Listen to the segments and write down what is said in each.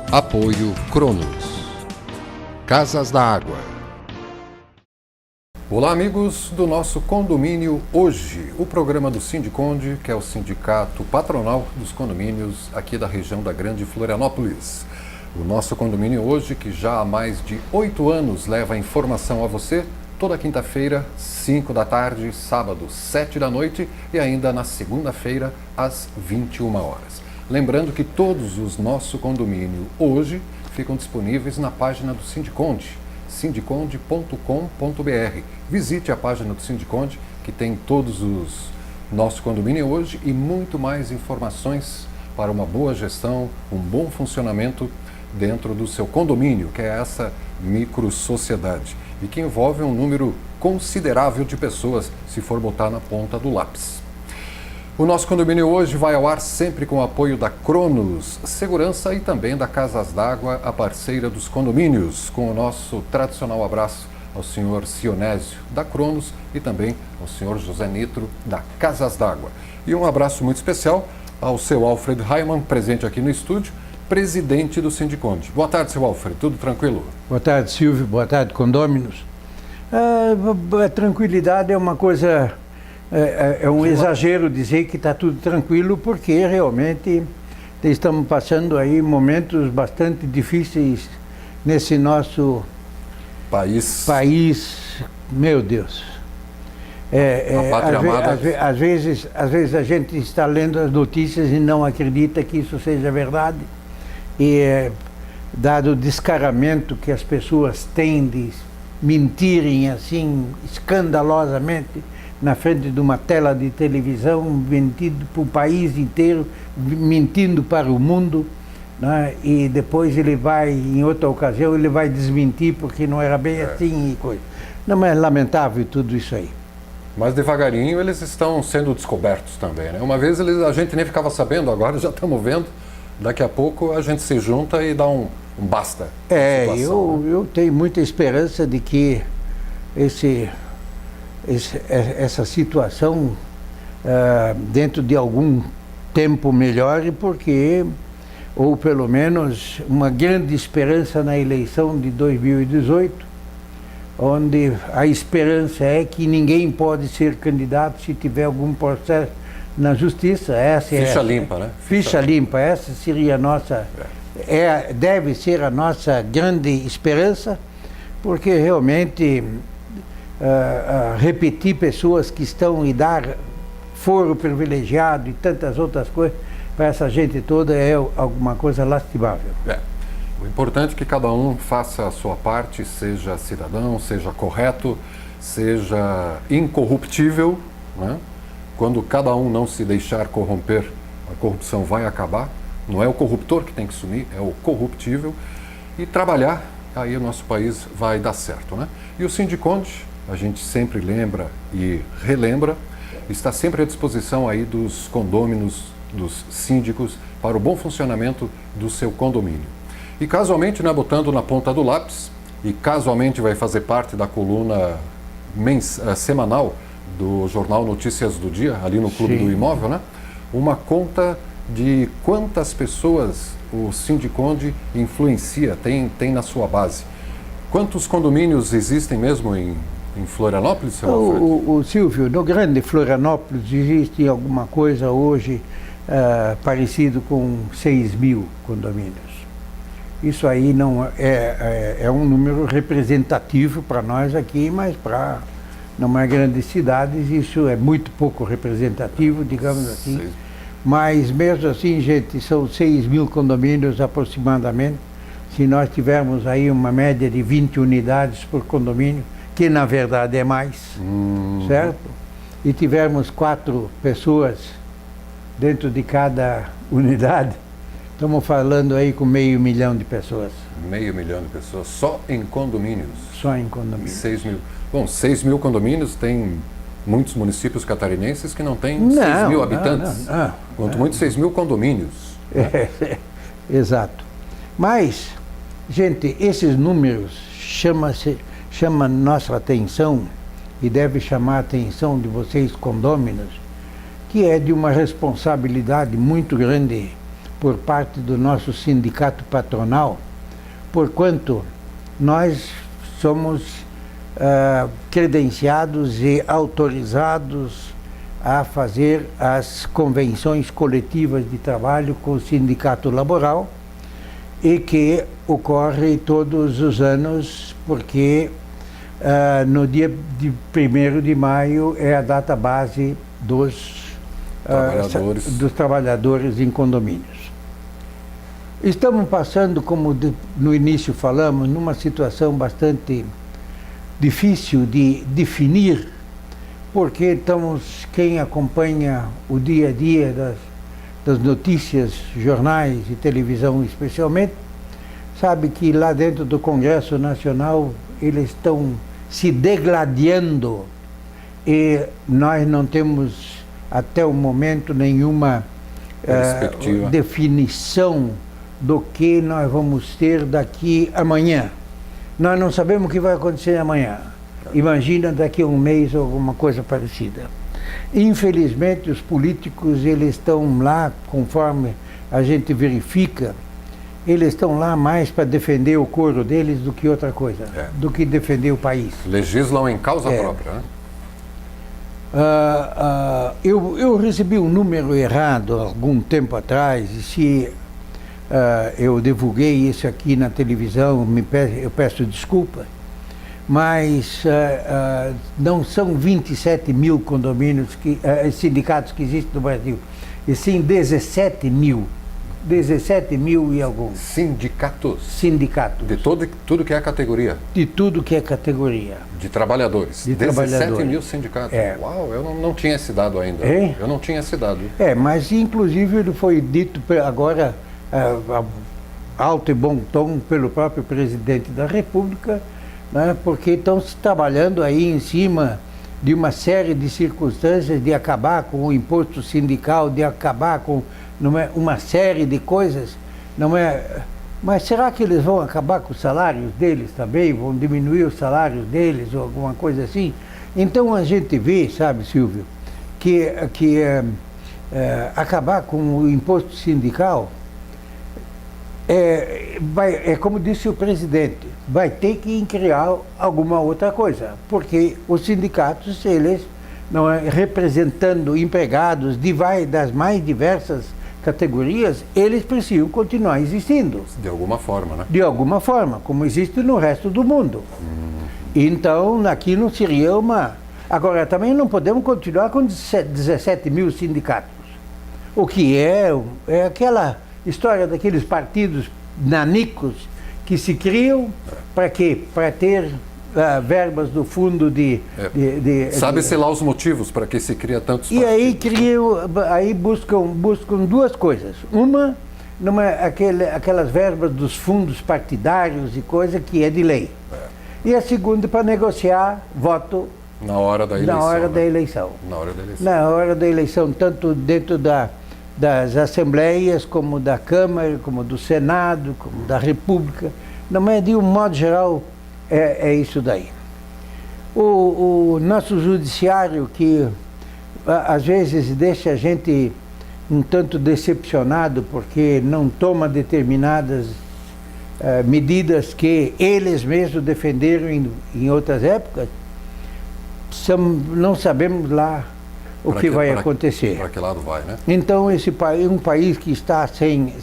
Apoio Cronos. Casas da Água. Olá, amigos do nosso condomínio hoje, o programa do Sindiconde, que é o sindicato patronal dos condomínios aqui da região da Grande Florianópolis. O nosso condomínio hoje, que já há mais de 8 anos leva a informação a você, toda quinta-feira, 5 da tarde, sábado, 7 da noite e ainda na segunda-feira, às 21 horas. Lembrando que todos os nossos condomínios hoje ficam disponíveis na página do Sindiconde, sindiconde.com.br. Visite a página do Sindiconde, que tem todos os nossos condomínios hoje e muito mais informações para uma boa gestão, um bom funcionamento dentro do seu condomínio, que é essa micro-sociedade, e que envolve um número considerável de pessoas, se for botar na ponta do lápis. O nosso condomínio hoje vai ao ar sempre com o apoio da Cronos Segurança e também da Casas d'Água, a parceira dos condomínios, com o nosso tradicional abraço ao senhor Sionésio da Cronos e também ao senhor José Nitro da Casas d'Água. E um abraço muito especial ao seu Alfred Heimann, presente aqui no estúdio, presidente do Sindiconde. Boa tarde, seu Alfred, tudo tranquilo? Boa tarde, Silvio, boa tarde, condôminos. A tranquilidade é uma coisa... É um exagero dizer que está tudo tranquilo, porque realmente estamos passando aí momentos bastante difíceis nesse nosso país. Meu Deus. Às vezes a gente está lendo as notícias e não acredita que isso seja verdade. E dado o descaramento que as pessoas têm de mentirem assim escandalosamente na frente de uma tela de televisão, mentindo para o país inteiro, mentindo para o mundo, né? E depois ele vai, em outra ocasião, ele vai desmentir porque não era bem assim e coisa. Não, é lamentável tudo isso aí. Mas devagarinho eles estão sendo descobertos também, né? Uma vez a gente nem ficava sabendo, agora já estamos vendo. Daqui a pouco a gente se junta e dá um basta. Eu tenho muita esperança de que essa situação dentro de algum tempo melhore, porque, ou pelo menos uma grande esperança na eleição de 2018, onde a esperança é que ninguém pode ser candidato se tiver algum processo na justiça. Ficha limpa, né? Ficha limpa, essa seria a nossa, deve ser a nossa grande esperança, porque realmente repetir pessoas que estão e dar foro privilegiado e tantas outras coisas para essa gente toda é alguma coisa lastimável. O importante é que cada um faça a sua parte, seja cidadão, seja correto, seja incorruptível, né? Quando cada um não se deixar corromper, a corrupção vai acabar. Não é o corruptor que tem que sumir, é o corruptível. E trabalhar, aí o nosso país vai dar certo, né? E o Sindiconde, a gente sempre lembra e relembra, está sempre à disposição aí dos condôminos, dos síndicos, para o bom funcionamento do seu condomínio. E casualmente, né, botando na ponta do lápis, e casualmente vai fazer parte da coluna semanal do jornal Notícias do Dia, ali no Clube do Imóvel, né? Uma conta de quantas pessoas o Sindiconde influencia, tem na sua base. Quantos condomínios existem mesmo em Florianópolis, seu Alfredo? O Silvio, no Grande Florianópolis existe alguma coisa hoje parecido com 6.000 condomínios. Isso aí não é um número representativo para nós aqui, mas para numa grande cidades isso é muito pouco representativo, digamos assim. Mas mesmo assim, gente, são 6.000 condomínios aproximadamente. Se nós tivermos aí uma média de 20 unidades por condomínio, que na verdade é mais, certo? E tivermos 4 pessoas dentro de cada unidade, estamos falando aí com 500 mil de pessoas. 500 mil de pessoas, só em condomínios? Só em condomínios. 6.000. Bom, 6.000 condomínios, tem muitos municípios catarinenses que não têm 6.000 habitantes. Quanto muito 6.000 condomínios. Exato. Mas, gente, esses números chamam nossa atenção e deve chamar a atenção de vocês condôminos, que é de uma responsabilidade muito grande por parte do nosso sindicato patronal, porquanto nós somos credenciados e autorizados a fazer as convenções coletivas de trabalho com o sindicato laboral, e que ocorre todos os anos, porque no dia de 1º de maio é a data base dos trabalhadores em condomínios. Estamos passando, como no início falamos, numa situação bastante difícil de definir, porque quem acompanha o dia a dia das notícias, jornais e televisão especialmente, sabe que lá dentro do Congresso Nacional eles estão se degladiando e nós não temos até o momento nenhuma definição do que nós vamos ter daqui amanhã. Nós não sabemos o que vai acontecer amanhã. Imagina daqui a um mês ou alguma coisa parecida. Infelizmente, os políticos, eles estão lá, conforme a gente verifica, eles estão lá mais para defender o couro deles do que outra coisa, do que defender o país. Legislam em causa própria, né? Eu recebi um número errado algum tempo atrás, e se eu divulguei isso aqui na televisão, eu peço desculpa, mas não são 27 mil condomínios, sindicatos que existem no Brasil, e sim 17 mil e alguns. Sindicatos. De tudo que é categoria? De tudo que é categoria. De trabalhadores? De 17 mil sindicatos? Uau, eu não tinha esse dado ainda. Eu não tinha esse dado. Mas inclusive ele foi dito agora, alto e bom tom, pelo próprio presidente da República, né, porque estão se trabalhando aí em cima de uma série de circunstâncias de acabar com o imposto sindical, de acabar com uma série de coisas, não é? Mas será que eles vão acabar com os salários deles também? Vão diminuir os salários deles ou alguma coisa assim? Então a gente vê, sabe, Silvio, que acabar com o imposto sindical é como disse o presidente, vai ter que criar alguma outra coisa, porque os sindicatos, eles, não é, representando empregados das mais diversas categorias, eles precisam continuar existindo. De alguma forma, né? De alguma forma, como existe no resto do mundo. Então, aqui não seria uma... Agora, também não podemos continuar com 17 mil sindicatos. O que é aquela história daqueles partidos nanicos que se criam para quê? Para ter verbas do fundo Sabe-se lá os motivos para que se cria tantos partidos. E aí buscam duas coisas. Uma, aquelas verbas dos fundos partidários e coisa que é de lei. E a segunda, para negociar voto na hora da eleição. Na hora da eleição, tanto dentro das assembleias, como da Câmara, como do Senado, como da República. Não é, de um modo geral, é isso daí. O nosso judiciário, que às vezes deixa a gente um tanto decepcionado porque não toma determinadas medidas que eles mesmos defenderam em outras épocas, não sabemos lá o que vai acontecer. Para que lado vai, né? Então, um país que está sem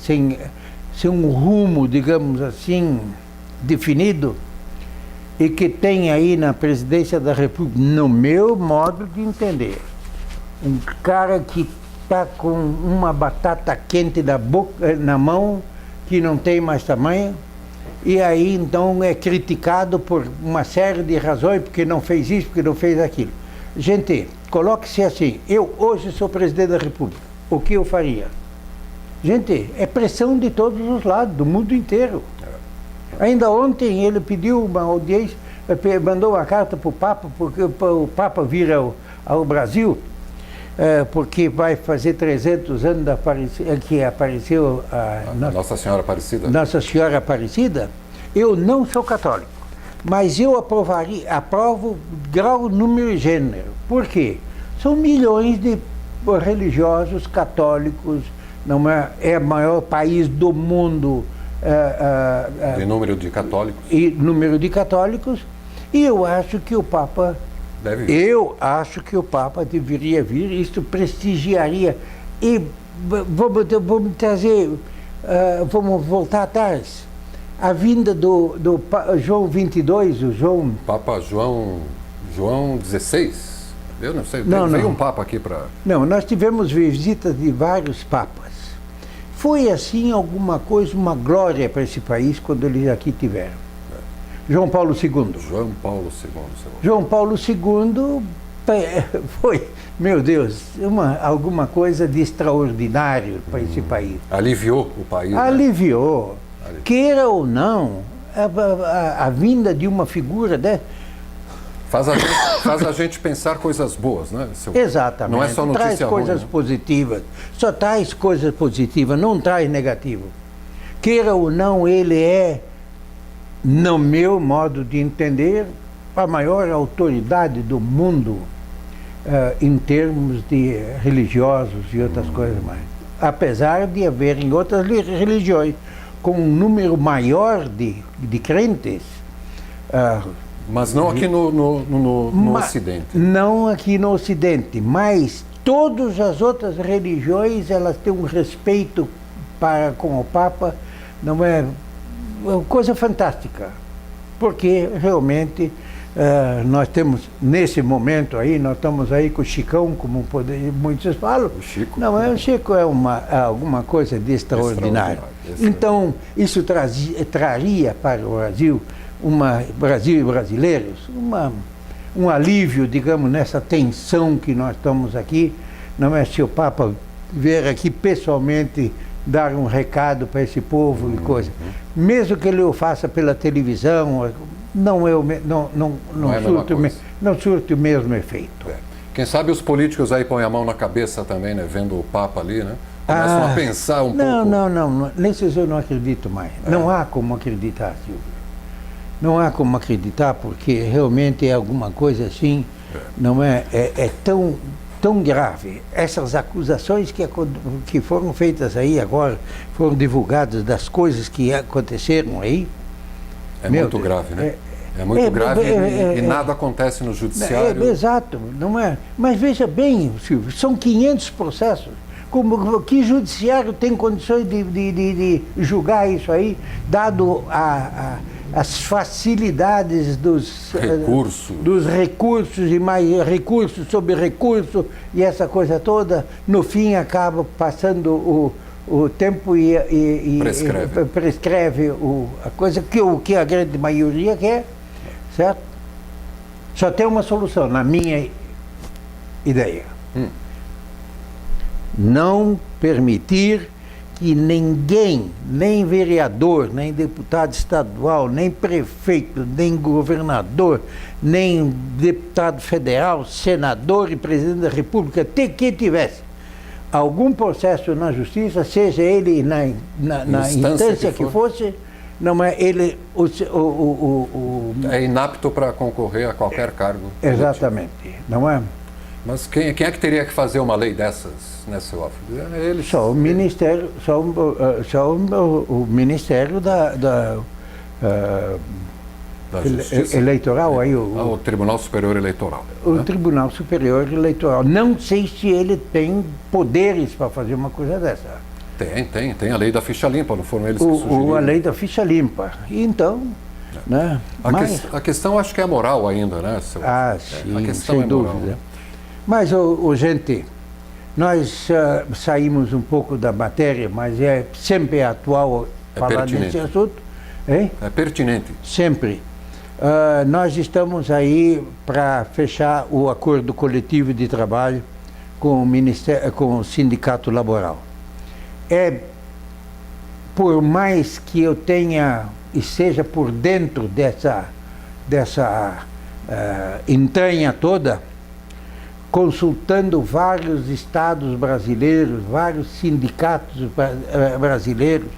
um rumo, digamos assim, definido, e que tem aí na presidência da República, no meu modo de entender, um cara que está com uma batata quente na mão, que não tem mais tamanho, e aí então é criticado por uma série de razões, porque não fez isso, porque não fez aquilo. Gente, coloque-se assim, eu hoje sou presidente da República, o que eu faria? Gente, é pressão de todos os lados, do mundo inteiro. Ainda ontem ele pediu uma audiência, mandou uma carta para o Papa, porque o Papa vir ao Brasil, porque vai fazer 300 anos que apareceu a Nossa Senhora Aparecida. Nossa Senhora Aparecida. Eu não sou católico, mas eu aprovo grau, número e gênero. Por quê? São milhões de religiosos católicos não é o maior país do mundo De número de católicos. e número de católicos, e eu acho que o Papa Deve vir. eu acho que o Papa deveria vir, isso prestigiaria. E vamos trazer, vamos voltar atrás. A vinda do João 22, o João... Papa João XVI? Eu não sei, Não, veio não. um Papa aqui para... Não, nós tivemos visitas de vários papas. Foi assim alguma coisa, uma glória para esse país quando eles aqui tiveram. João Paulo II. João Paulo II. João Paulo II foi, meu Deus, alguma coisa de extraordinário para esse país. Aliviou o país. Né? Aliviou. Queira ou não, a vinda de uma figura dessa. Faz a gente pensar coisas boas, né? Exatamente. Não é só notícia traz ruim, coisas né? positivas. Só traz coisas positivas, não traz negativo. Queira ou não, ele é, no meu modo de entender, a maior autoridade do mundo em termos de religiosos e outras coisas mais. Apesar de haverem outras religiões com um número maior de crentes. Mas não aqui no Ocidente. Não aqui no Ocidente, mas todas as outras religiões, elas têm um respeito com o Papa, não é uma coisa fantástica, porque realmente nós temos, nesse momento aí, nós estamos aí com o Chicão, como muitos falam. O Chico. Não, o Chico é alguma coisa de extraordinário. Então, isso traria para o Brasil, Brasil e brasileiros, um alívio, digamos, nessa tensão que nós estamos aqui. Não é se o Papa vier aqui pessoalmente dar um recado para esse povo e coisa. Mesmo que ele o faça pela televisão, não surte o mesmo efeito. Quem sabe os políticos aí põem a mão na cabeça também, né? Vendo o Papa ali, né? Começam a pensar um pouco. Não. Nesses eu não acredito mais. Não há como acreditar, Silvio. Não há como acreditar, porque realmente é alguma coisa assim, não é tão grave. Essas acusações que foram feitas aí agora, foram divulgadas das coisas que aconteceram aí. É muito grave, né? É muito grave e nada acontece no judiciário. Exato, não é? Mas veja bem, Silvio, são 500 processos. Que judiciário tem condições de julgar isso aí, dado as facilidades dos recursos e mais recursos sobre recurso e essa coisa toda? No fim acaba passando o tempo e prescreve a coisa que a grande maioria quer, certo? Só tem uma solução, na minha ideia. Não permitir que ninguém, nem vereador, nem deputado estadual, nem prefeito, nem governador, nem deputado federal, senador e presidente da República, que tivesse algum processo na justiça, seja ele na instância que fosse, não é ele é inapto para concorrer a qualquer cargo. Exatamente, não é? Mas quem é que teria que fazer uma lei dessas, né, seu Alfredo? Eles, só o Ministério, o Ministério da Justiça Eleitoral, aí o Tribunal Superior Eleitoral. O Tribunal Superior Eleitoral. Não sei se ele tem poderes para fazer uma coisa dessa. Tem a lei da ficha limpa, não foram eles que sugeriram? A lei da ficha limpa. Então, né? A questão acho que é moral ainda, né, seu? Sim, a questão sem dúvida. Moral. Mas, gente, nós saímos um pouco da matéria, mas sempre atual falar nesse assunto. Hein? É pertinente. Sempre. Nós estamos aí para fechar o acordo coletivo de trabalho com o Sindicato Laboral. Por mais que eu tenha e seja por dentro dessa entranha toda, consultando vários estados brasileiros, vários sindicatos brasileiros,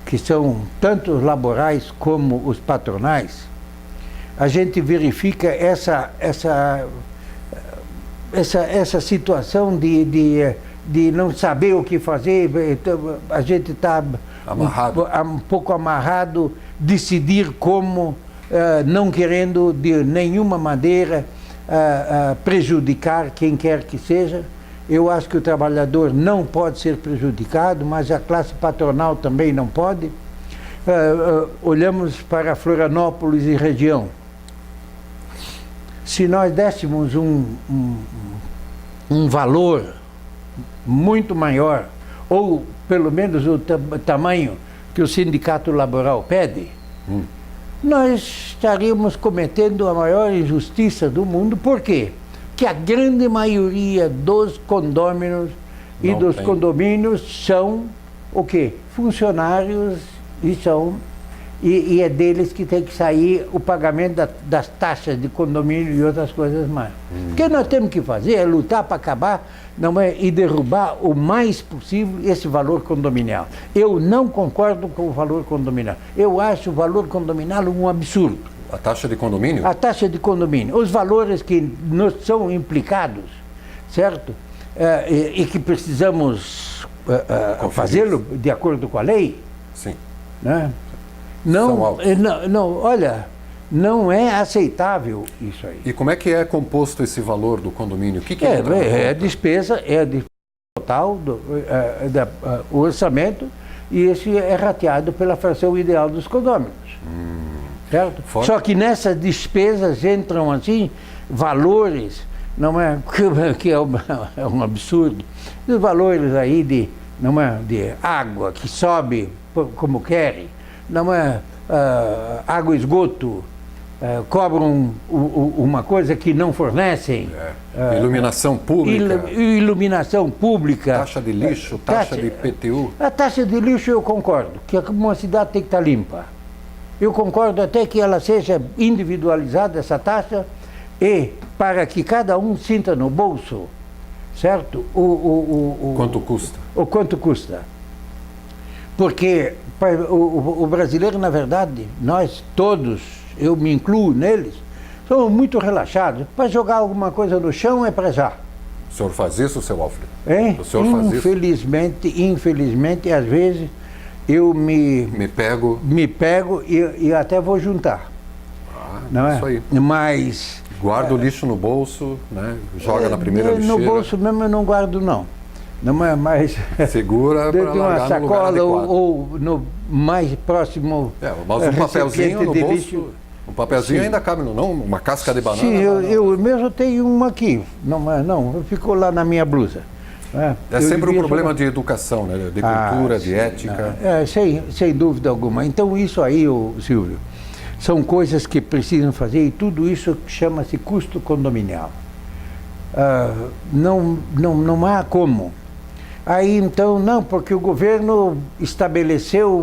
que são tanto os laborais como os patronais, a gente verifica essa situação de de não saber o que fazer, então, a gente está um pouco amarrado, decidir como, não querendo de nenhuma maneira prejudicar quem quer que seja. Eu acho que o trabalhador não pode ser prejudicado, mas a classe patronal também não pode. Olhamos para Florianópolis e região. Se nós dessemos um valor muito maior, ou pelo menos o tamanho que o sindicato laboral pede, nós estaríamos cometendo a maior injustiça do mundo. Por quê? Porque a grande maioria dos condôminos e dos condomínios são o quê? Funcionários e é deles que tem que sair o pagamento das taxas de condomínio e outras coisas mais. O que nós temos que fazer é lutar para acabar e derrubar o mais possível esse valor condominial. Eu não concordo com o valor condominial. Eu acho o valor condominial um absurdo. A taxa de condomínio? A taxa de condomínio. Os valores que nos são implicados, certo? E que precisamos fazê-lo de acordo com a lei. Sim. Né? Não, olha, não é aceitável isso aí. E como é que é composto esse valor do condomínio? O que é despesa total do orçamento, e esse é rateado pela fração ideal dos condôminos. Certo? Só que nessas despesas entram assim valores, não é que é um absurdo, os valores aí de água que sobe como querem, não é água e esgoto, cobram uma coisa que não fornecem. Iluminação pública. Iluminação pública. Taxa de lixo, taxa de IPTU. A taxa de lixo eu concordo, que uma cidade tem que estar limpa. Eu concordo até que ela seja individualizada, essa taxa, e para que cada um sinta no bolso, certo? Quanto custa? O quanto custa. Porque o brasileiro, na verdade, nós todos, eu me incluo neles, somos muito relaxados. Para jogar alguma coisa no chão é para já. O senhor faz isso, seu Alfredo? O senhor faz isso? Infelizmente, às vezes, eu me pego e até vou juntar. Não é? Isso aí. Mas... Guarda o lixo no bolso, né? Joga na primeira lixeira. No bolso mesmo eu não guardo, não. Não é mais... Segura para uma sacola ou no mais próximo... mas um papelzinho no bolso... Lixo. Um papelzinho ainda cabe, não? Uma casca de banana? Sim, eu mesmo tenho uma aqui. Não, ficou lá na minha blusa. É sempre um problema de educação, né? De cultura, de ética. Sem dúvida alguma. Então isso aí, Silvio, são coisas que precisam fazer, e tudo isso chama-se custo condominial. Não há como. Aí então, não, porque o governo estabeleceu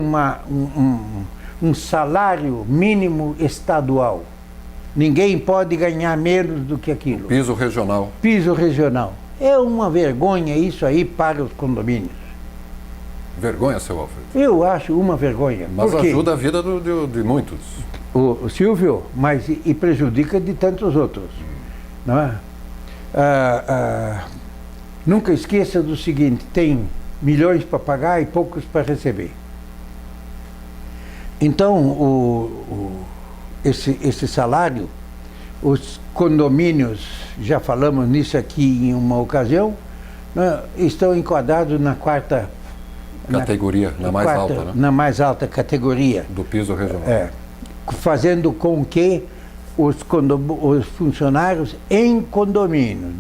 um salário mínimo estadual. Ninguém pode ganhar menos do que aquilo. Piso regional. Piso regional. É uma vergonha isso aí para os condomínios. Vergonha, seu Alfredo? Eu acho uma vergonha. Mas ajuda a vida de muitos. O Silvio, mas e prejudica de tantos outros. Não é? Nunca esqueça do seguinte: tem milhões para pagar e poucos para receber. Então, esse salário, os condomínios, já falamos nisso aqui em uma ocasião, né, estão enquadrados na quarta categoria, na mais alta, né? Na mais alta categoria. Do piso regional. Fazendo com que os funcionários em condomínio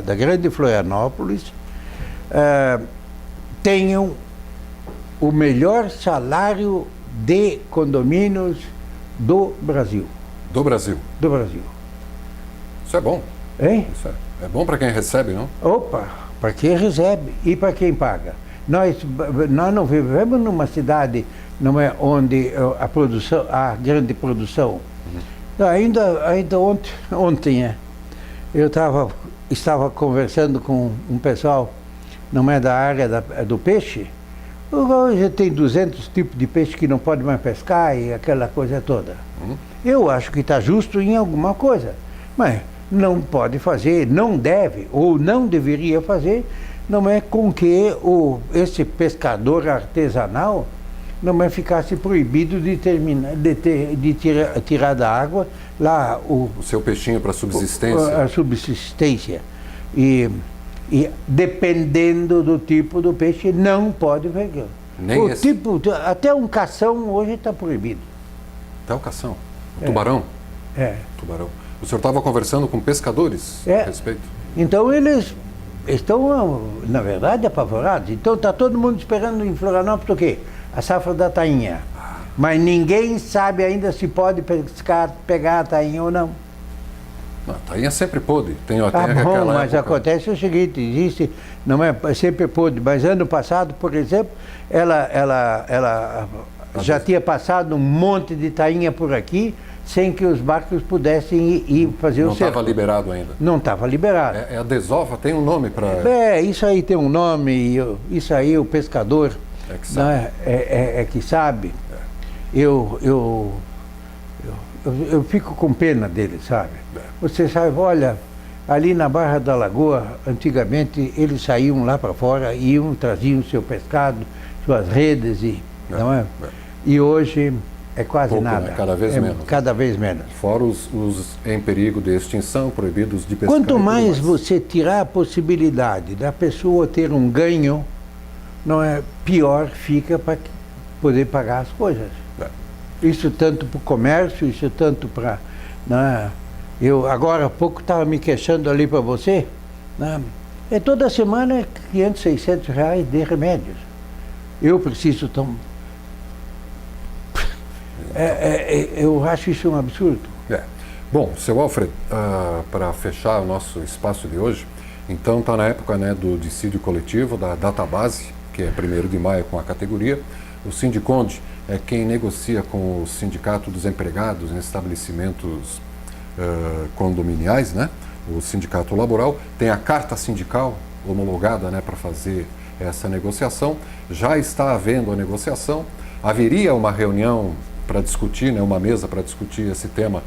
da Grande Florianópolis tenham o melhor salário de condomínios do Brasil. Do Brasil? Do Brasil. Isso é bom. Hein? Isso é bom para quem recebe, não? Opa, para quem recebe e para quem paga. Nós não vivemos numa cidade, não é, onde a grande produção. Ainda ontem eu estava conversando com um pessoal, não é, da área do peixe. Hoje tem 200 tipos de peixe que não pode mais pescar e aquela coisa toda. Eu acho que está justo em alguma coisa, mas não pode fazer, não deve ou não deveria fazer não é com que esse pescador artesanal não é ficasse proibido de tirar da água lá o seu peixinho para subsistência. A subsistência. E dependendo do tipo do peixe, não pode pegar. Até um cação hoje está proibido. Até o cação? O tubarão? Tubarão. O senhor estava conversando com pescadores a respeito? Então eles estão, na verdade, apavorados. Então está todo mundo esperando em Florianópolis o quê? A safra da tainha. Mas ninguém sabe ainda se pode pegar a tainha ou não. Não, a tainha sempre pôde. Tem bom, mas época... acontece o seguinte, existe, não é sempre pôde, mas ano passado, por exemplo, ela já tinha passado um monte de tainha por aqui, sem que os barcos pudessem ir fazer o cerco. Não estava liberado ainda? Não estava liberado. A desova tem um nome para... Isso aí tem um nome, isso aí o pescador que sabe. Que sabe. Eu fico com pena dele, sabe? Você sabe, olha, ali na Barra da Lagoa, antigamente, eles saíam lá para fora, traziam seu pescado, suas redes, não é? E hoje é quase pouco, nada. Né? Cada vez menos. Cada vez menos. Fora os em perigo de extinção, proibidos de pescar. Quanto mais você tirar a possibilidade da pessoa ter um ganho, não é, pior fica para poder pagar as coisas. Isso tanto para o comércio, isso tanto para... Eu agora há pouco estava me queixando ali para você, né? Toda semana 500, 600 reais de remédios. Eu preciso tomar... eu acho isso um absurdo. Bom, seu Alfred, para fechar o nosso espaço de hoje, então está na época, né, do dissídio coletivo, da database, que é 1º de maio com a categoria. O Sindiconde é quem negocia com o Sindicato dos Empregados em estabelecimentos condominiais, né? O Sindicato Laboral tem a carta sindical homologada, né, para fazer essa negociação. Já está havendo a negociação. Haveria uma reunião para discutir, né, uma mesa para discutir esse tema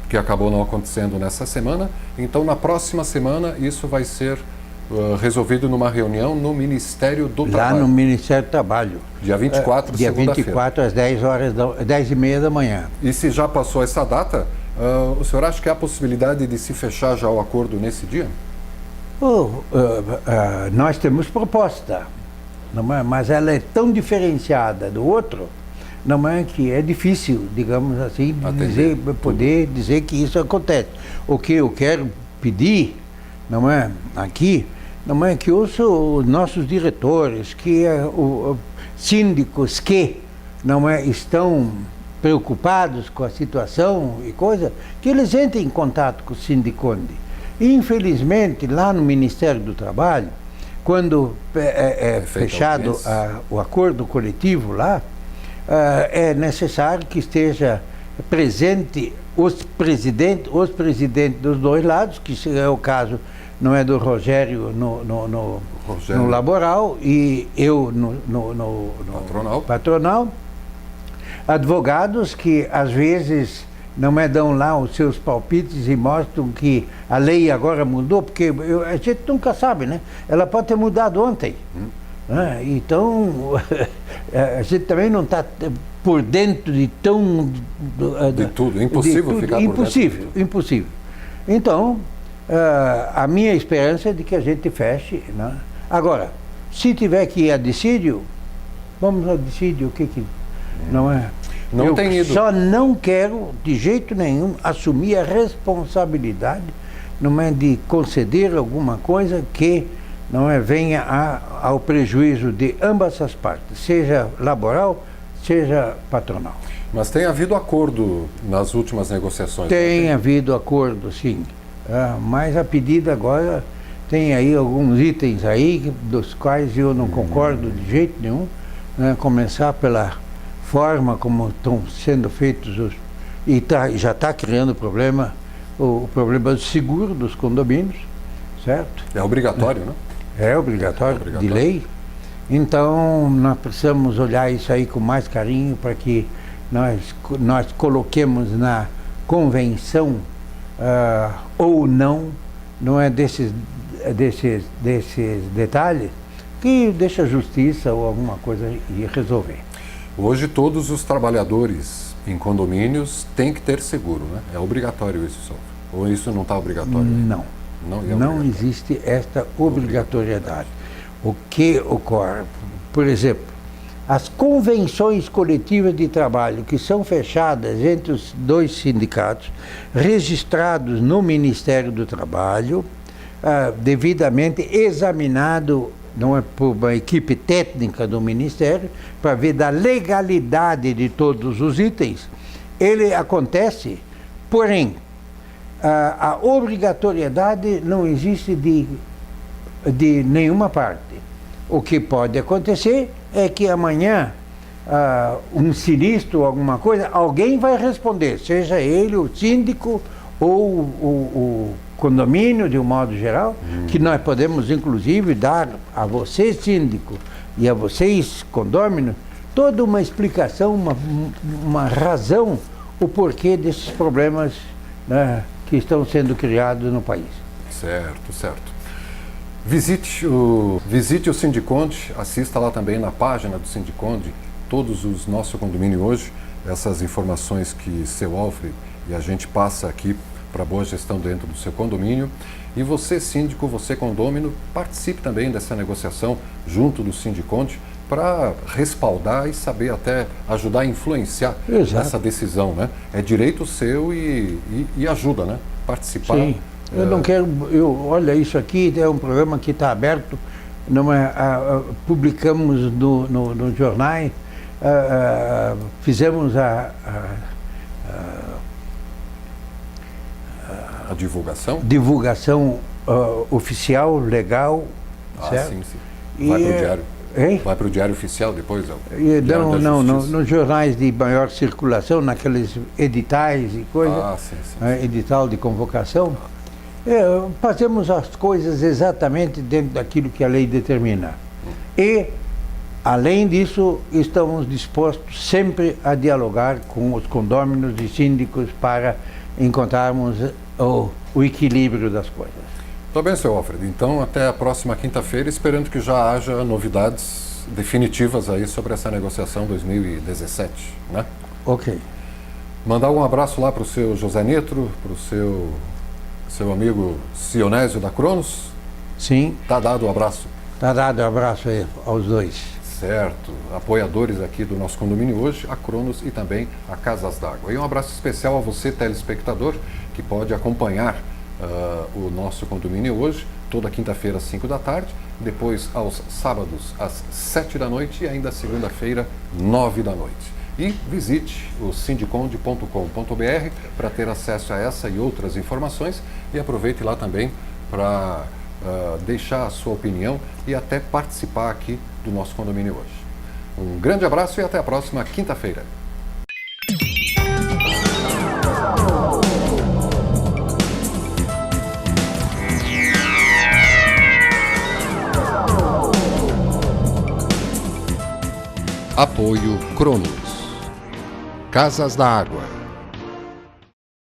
que acabou não acontecendo nessa semana. Então, na próxima semana, isso vai ser resolvido numa reunião no Ministério do Trabalho. Lá no Ministério do Trabalho. Dia 24, dia segunda-feira. 24 às 10h30 da manhã. E se já passou essa data, o senhor acha que há a possibilidade de se fechar já o acordo nesse dia? Nós temos proposta, não é? Mas ela é tão diferenciada do outro, não é, que é difícil, digamos assim, poder dizer que isso acontece. O que eu quero pedir, não é, aqui, não é que os nossos diretores, que síndicos que não é, estão preocupados com a situação e coisa, que eles entrem em contato com o Sindiconde. Infelizmente, lá no Ministério do Trabalho, quando é fechado o acordo coletivo lá, é necessário que esteja presente os presidentes dos dois lados, que é o caso, não é, do Rogério no laboral e eu no patronal. Advogados que às vezes não dão lá os seus palpites e mostram que a lei agora mudou, porque a gente nunca sabe, né? Ela pode ter mudado ontem. Então, a gente também não está por dentro de tão... De tudo, impossível ficar por dentro. Impossível. Então, a minha esperança é de que a gente feche, né? Agora, se tiver que ir a dissídio, vamos a dissídio, o que não é? Não tem ido. Só não quero, de jeito nenhum, assumir a responsabilidade, não é, de conceder alguma coisa que não é, venha ao prejuízo de ambas as partes, seja laboral, seja patronal. Mas tem havido acordo nas últimas negociações? Tem havido acordo, sim. Mas a pedida agora tem aí alguns itens aí dos quais eu não concordo de jeito nenhum, né? Começar pela forma como estão sendo feitos já está criando problema, o problema do seguro dos condomínios, certo? É obrigatório, né? É obrigatório, de lei. Então, nós precisamos olhar isso aí com mais carinho para que nós coloquemos na convenção ou não é, desses desses detalhes que deixa a justiça ou alguma coisa e resolver. Hoje todos os trabalhadores em condomínios têm que ter seguro, né? É obrigatório isso, só. Ou isso não está obrigatório? Não. Não é existe esta obrigatoriedade. O que ocorre? Por exemplo, as convenções coletivas de trabalho que são fechadas entre os dois sindicatos, registrados no Ministério do Trabalho, devidamente examinado, não é, por uma equipe técnica do Ministério, para ver da legalidade de todos os itens, ele acontece, porém, a obrigatoriedade não existe de nenhuma parte. O que pode acontecer é que amanhã, um sinistro, alguma coisa, alguém vai responder, seja ele o síndico ou o condomínio, de um modo geral, que nós podemos, inclusive, dar a você, síndico, e a vocês, condômino, toda uma explicação, uma razão, o porquê desses problemas, né, que estão sendo criados no país. Certo, certo. Visite o Sindiconde, assista lá também na página do Sindiconde, todos os nossos condomínios hoje, essas informações que seu Alfred e a gente passa aqui para boa gestão dentro do seu condomínio. E você, síndico, você, condômino, participe também dessa negociação junto do Sindiconde para respaldar e saber até ajudar a influenciar essa decisão, né? É direito seu e ajuda, né? Participar. Sim. Eu não quero, olha, isso aqui é um programa que está aberto, publicamos nos jornais, fizemos a divulgação oficial, legal, certo? Sim, sim. Vai para o diário. Hein? Vai para o diário oficial depois? Não, nos jornais de maior circulação, naqueles editais e coisas, sim. Edital de convocação. Fazemos as coisas exatamente dentro daquilo que a lei determina. E, além disso, estamos dispostos sempre a dialogar com os condôminos e síndicos para encontrarmos o equilíbrio das coisas. Tá bem, seu Alfred. Então, até a próxima quinta-feira, esperando que já haja novidades definitivas aí sobre essa negociação 2017, né? Ok. Mandar um abraço lá para o seu José Nitro, para o seu amigo Sionésio da Cronos. Sim. Tá dado o abraço. Tá dado o abraço aí aos dois. Certo. Apoiadores aqui do nosso condomínio hoje, a Cronos e também a Casas d'Água. E um abraço especial a você, telespectador, que pode acompanhar o nosso condomínio hoje, toda quinta-feira às 5 da tarde, depois aos sábados às 7 da noite e ainda segunda-feira, 9 da noite. E visite o sindiconde.com.br para ter acesso a essa e outras informações e aproveite lá também para deixar a sua opinião e até participar aqui do nosso condomínio hoje. Um grande abraço e até a próxima quinta-feira. Apoio Cronos. Casas d'Água.